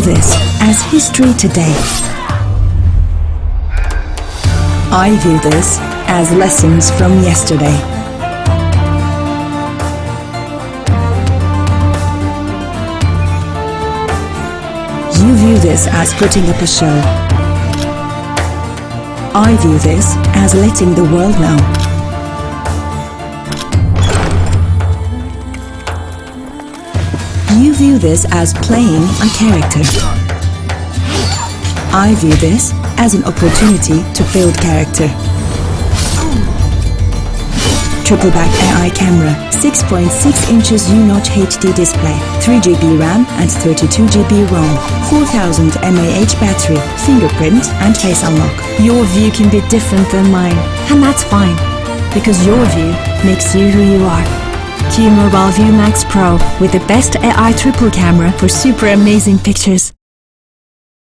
this as history today. I view this as lessons from yesterday. You view this as putting up a show. I view this as letting the world know. You view this as playing a character. I view this as an opportunity to build character. Triple back AI camera, 6.6 inches U-Notch HD display, 3GB RAM and 32GB ROM, 4000 mAh battery, fingerprint and face unlock. Your view can be different than mine, and that's fine, because your view makes you who you are. QMobile View Max Pro with the best AI triple camera for super amazing pictures.